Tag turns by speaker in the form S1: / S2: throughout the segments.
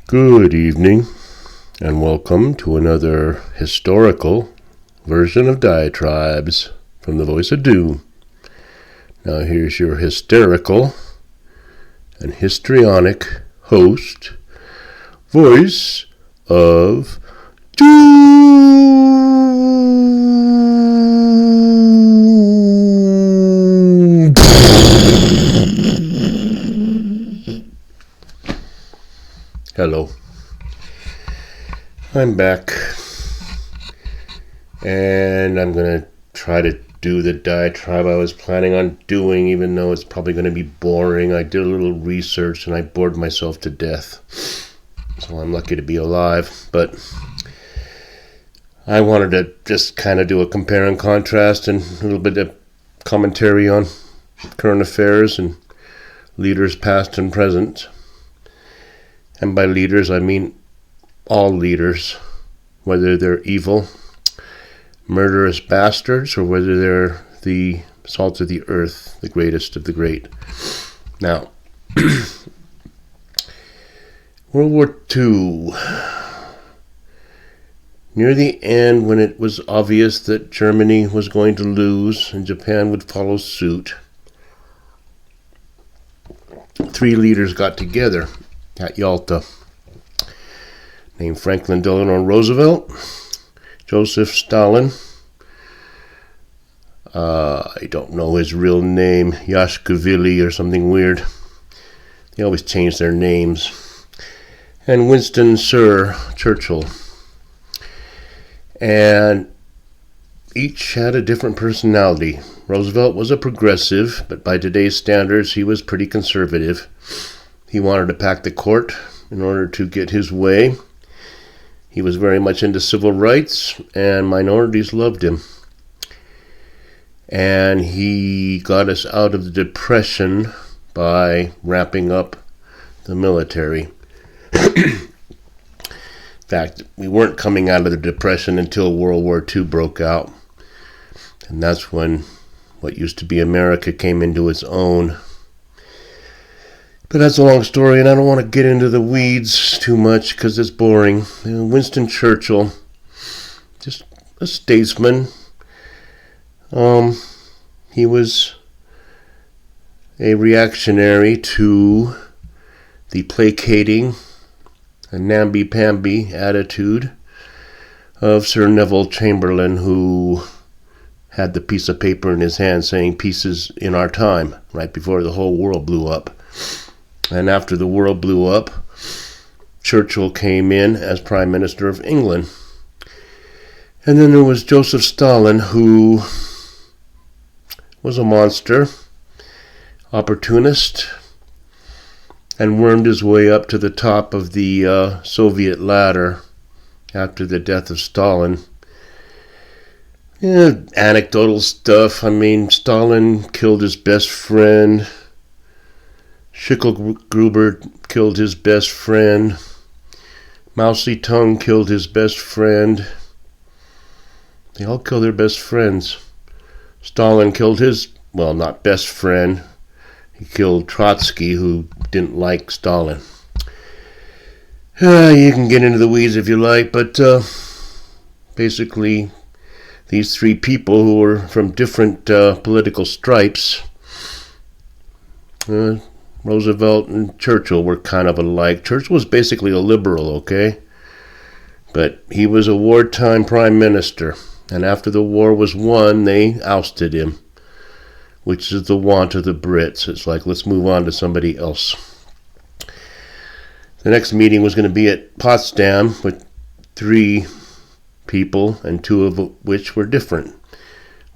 S1: Good evening, and welcome to another historical version of Diatribes from the Voice of Doom. Now here's your hysterical and histrionic host, Voice of Doom. Hello. I'm back, and I'm going to try to do the diatribe I was planning on doing, even though it's probably going to be boring. I did a little research, and I bored myself to death, so I'm lucky to be alive. But I wanted to just kind of do a compare and contrast and a little bit of commentary on current affairs and leaders past and present. And by leaders, I mean all leaders, whether they're evil, murderous bastards, or whether they're the salt of the earth, the greatest of the great. Now, World War II. Near the end, when it was obvious that Germany was going to lose and Japan would follow suit, three leaders got together at Yalta, named Franklin Delano Roosevelt, Joseph Stalin, I don't know his real name, Yashkevili or something weird. They always change their names, and Winston Sir Churchill. And each had a different personality. Roosevelt was a progressive, but by today's standards, he was pretty conservative. He wanted to pack the court in order to get his way. He was very much into civil rights, and minorities loved him. And he got us out of the Depression by ramping up the military. In fact, we weren't coming out of the Depression until World War II broke out. And that's when what used to be America came into its own. But that's a long story, and I don't want to get into the weeds too much because it's boring. Winston Churchill, just a statesman. He was a reactionary to the placating and namby-pamby attitude of Sir Neville Chamberlain, who had the piece of paper in his hand saying "Peace is in our time," right before the whole world blew up. And after the world blew up, Churchill came in as Prime Minister of England. And then there was Joseph Stalin, who was a monster, opportunist, and wormed his way up to the top of the Soviet ladder after the death of Stalin. Anecdotal stuff. I mean, Stalin killed his best friend. Schicklgruber killed his best friend. Mao Zedong killed his best friend. They all killed their best friends. Stalin killed his, well, not best friend. He killed Trotsky, who didn't like Stalin. You can get into the weeds if you like, but basically these three people who were from different political stripes, Roosevelt and Churchill were kind of alike. Churchill was basically a liberal, okay? But he was a wartime prime minister. And after the war was won, they ousted him, which is the want of the Brits. It's like, let's move on to somebody else. The next meeting was going to be at Potsdam with three people, and two of which were different.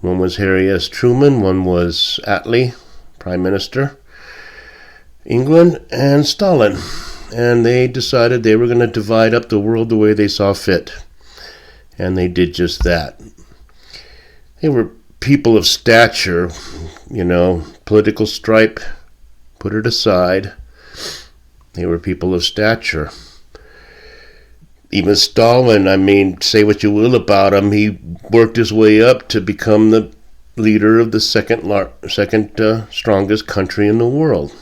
S1: One was Harry S. Truman, one was Attlee, Prime Minister, England, and Stalin. And they decided they were going to divide up the world the way they saw fit. And they did just that. They were people of stature, political stripe, put it aside. They were people of stature. Even Stalin, say what you will about him, he worked his way up to become the leader of the second strongest country in the world.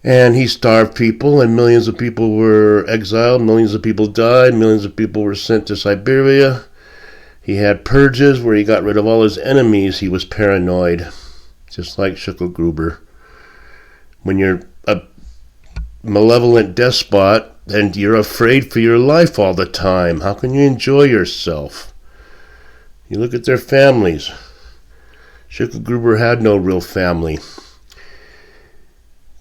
S1: And he starved people, and millions of people were exiled, millions of people died, millions of people were sent to Siberia. He had purges where he got rid of all his enemies. He was paranoid, just like Schicklgruber. When you're a malevolent despot, and you're afraid for your life all the time, how can you enjoy yourself? You look at their families. Schicklgruber had no real family.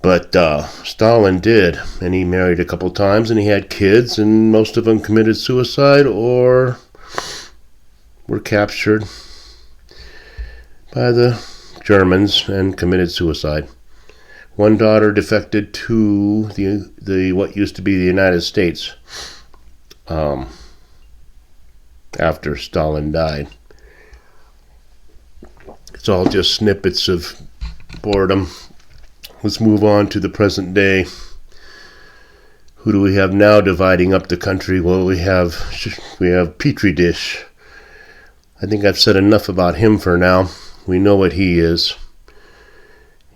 S1: But Stalin did, and he married a couple times, and he had kids, and most of them committed suicide or were captured by the Germans and committed suicide. One daughter defected to the what used to be the United States after Stalin died. It's all just snippets of boredom. Let's move on to the present day. Who do we have now dividing up the country? Well, we have Petri Dish. I think I've said enough about him for now. We know what he is.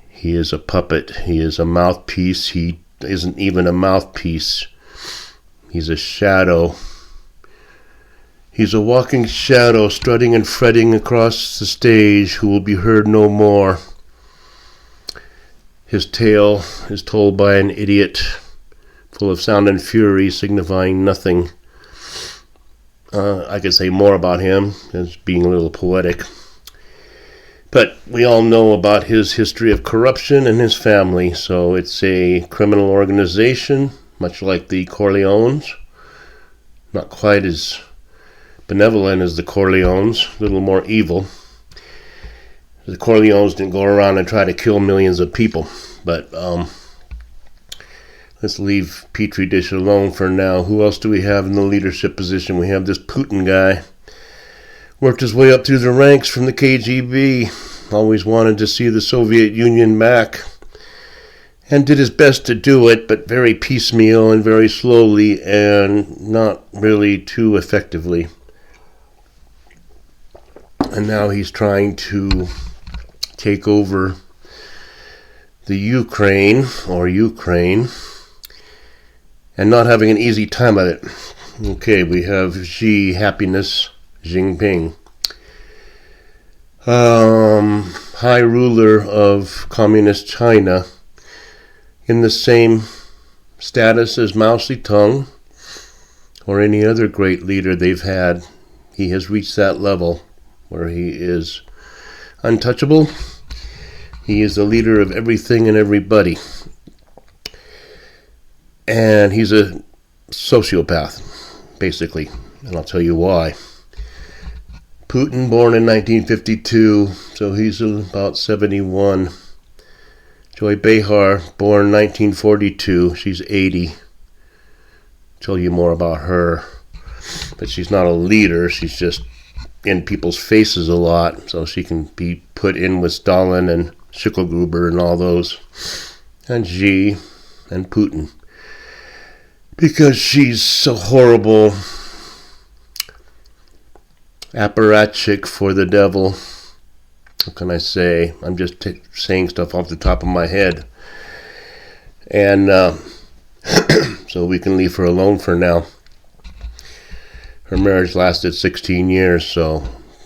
S1: He is a puppet. He is a mouthpiece. He isn't even a mouthpiece. He's a shadow. He's a walking shadow strutting and fretting across the stage who will be heard no more. His tale is told by an idiot, full of sound and fury, signifying nothing. I could say more about him, as being a little poetic. But we all know about his history of corruption and his family, so it's a criminal organization, much like the Corleones. Not quite as benevolent as the Corleones, a little more evil. The Corleones didn't go around and try to kill millions of people, but let's leave Petri Dish alone for now. Who else do we have in the leadership position? We have this Putin guy. Worked his way up through the ranks from the KGB. Always wanted to see the Soviet Union back. And did his best to do it, but very piecemeal and very slowly and not really too effectively. And now he's trying to take over the Ukraine, and not having an easy time at it. Okay, we have Xi Happiness Jinping, high ruler of communist China, in the same status as Mao Zedong or any other great leader they've had. He has reached that level where he is untouchable. He is the leader of everything and everybody. And he's a sociopath, basically. And I'll tell you why. Putin, born in 1952, so he's about 71. Joy Behar, born 1942, she's 80. Tell you more about her. But she's not a leader, she's just in people's faces a lot, so she can be put in with Stalin and Schicklgruber and all those, and Xi and Putin, because she's so horrible, apparatchik for the devil. What can I say? I'm just saying stuff off the top of my head, and so we can leave her alone for now. Her marriage lasted 16 years, so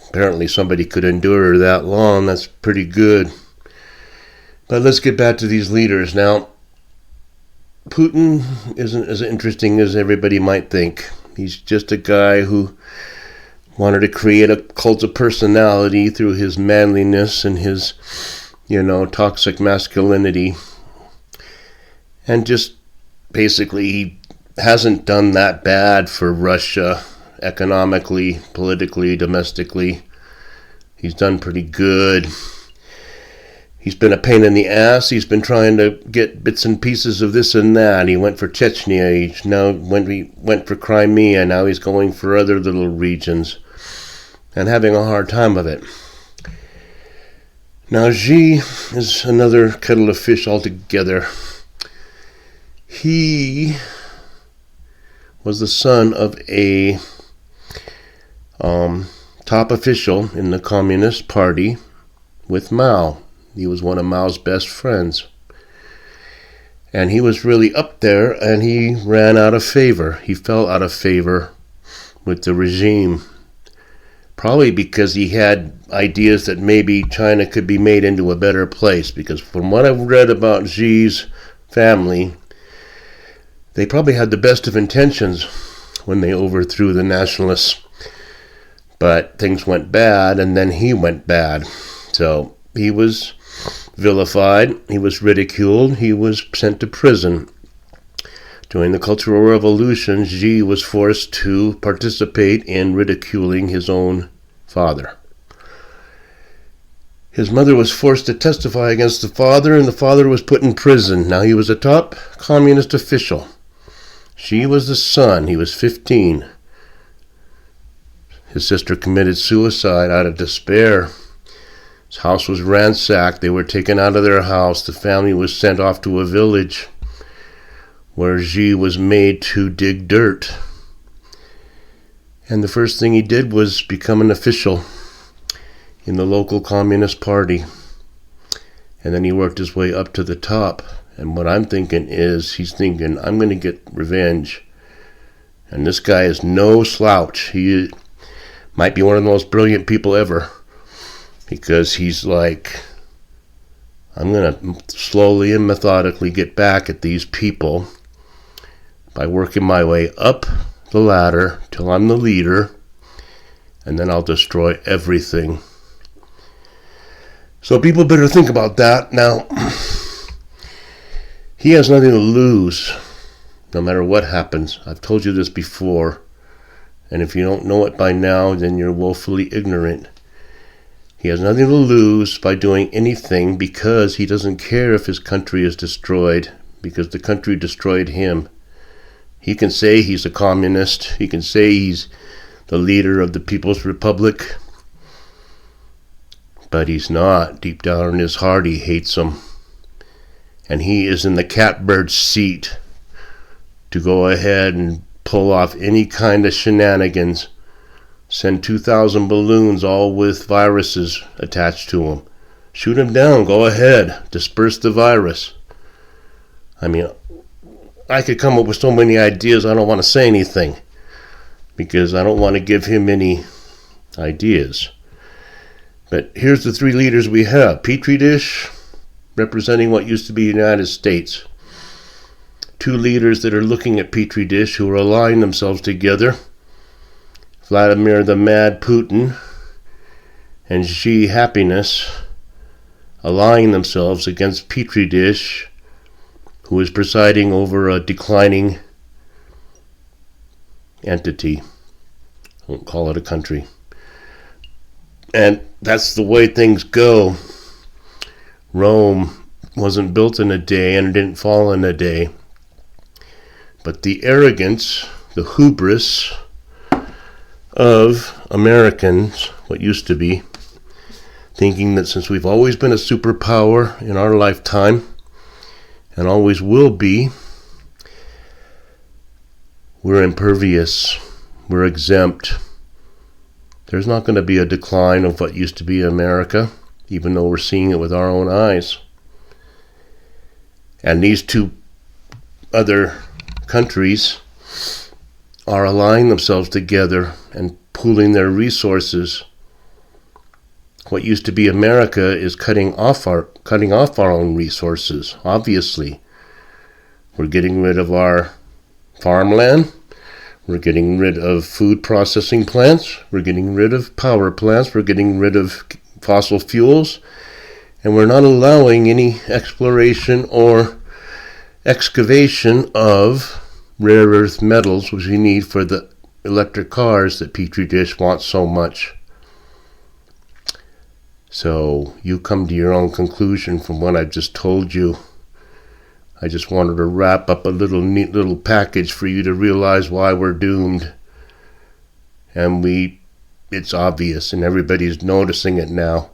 S1: apparently somebody could endure her that long. That's pretty good. But let's get back to these leaders. Now, Putin isn't as interesting as everybody might think. He's just a guy who wanted to create a cult of personality through his manliness and his, toxic masculinity. And just basically he hasn't done that bad for Russia. Economically, politically, domestically, he's done pretty good. He's been a pain in the ass. He's been trying to get bits and pieces of this and that. He went for Chechnya. He went for Crimea. Now he's going for other little regions and having a hard time of it. Now Xi is another kettle of fish altogether. He was the son of a top official in the Communist Party with Mao. He was one of Mao's best friends. And he was really up there, and he ran out of favor. He fell out of favor with the regime. Probably because he had ideas that maybe China could be made into a better place. Because from what I've read about Xi's family, they probably had the best of intentions when they overthrew the nationalists. But things went bad, and then he went bad. So he was vilified, he was ridiculed, he was sent to prison. During the Cultural Revolution, Xi was forced to participate in ridiculing his own father. His mother was forced to testify against the father, and the father was put in prison. Now he was a top communist official. Xi was the son. He was 15. His sister committed suicide out of despair. His house was ransacked. They were taken out of their house. The family was sent off to a village where Xi was made to dig dirt. And the first thing he did was become an official in the local Communist Party. And then he worked his way up to the top. And what I'm thinking is, he's thinking, I'm going to get revenge. And this guy is no slouch. He might be one of the most brilliant people ever. Because he's like, I'm going to slowly and methodically get back at these people by working my way up the ladder till I'm the leader, and then I'll destroy everything. So people better think about that. Now, he has nothing to lose, no matter what happens. I've told you this before, and if you don't know it by now, then you're woefully ignorant. He has nothing to lose by doing anything because he doesn't care if his country is destroyed, because the country destroyed him. He can say he's a communist. He can say he's the leader of the People's Republic. But he's not. Deep down in his heart, he hates them. And he is in the catbird seat to go ahead and pull off any kind of shenanigans. Send 2,000 balloons all with viruses attached to them. Shoot them down. Go ahead. Disperse the virus. I mean, I could come up with so many ideas. I don't want to say anything because I don't want to give him any ideas. But here's the three leaders we have. Petri dish, representing what used to be the United States. Two leaders that are looking at Petri dish who are allying themselves together. Vladimir the Mad Putin and Xi Happiness allying themselves against Petri dish, who is presiding over a declining entity. I won't call it a country. And that's the way things go. Rome wasn't built in a day and it didn't fall in a day. But the arrogance, the hubris of Americans, what used to be, thinking that since we've always been a superpower in our lifetime, and always will be, we're impervious, we're exempt. There's not going to be a decline of what used to be America, even though we're seeing it with our own eyes. And these two other countries are allying themselves together and pooling their resources. What used to be America is cutting off our own resources. Obviously, we're getting rid of our farmland. We're getting rid of food processing plants. We're getting rid of power plants. We're getting rid of fossil fuels. And we're not allowing any exploration or excavation of rare earth metals, which we need for the electric cars that Petri dish wants so much. So you come to your own conclusion from what I've just told you. I just wanted to wrap up a neat little package for you to realize why we're doomed. And it's obvious, and everybody's noticing it now.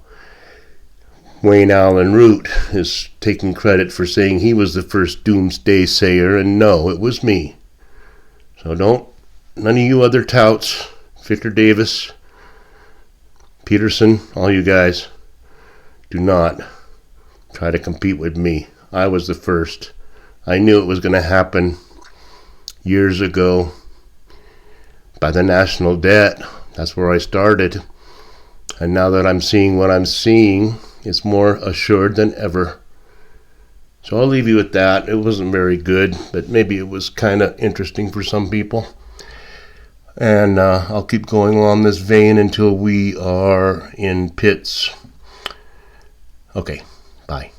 S1: Wayne Allen Root is taking credit for saying he was the first doomsday sayer, and no, it was me. So none of you other touts, Victor Davis, Peterson, all you guys, do not try to compete with me. I was the first. I knew it was going to happen years ago. By the national debt, that's where I started. And now that I'm seeing what I'm seeing, it's more assured than ever. So I'll leave you with that. It wasn't very good, but maybe it was kind of interesting for some people. And I'll keep going along this vein until we are in pits. Okay, bye.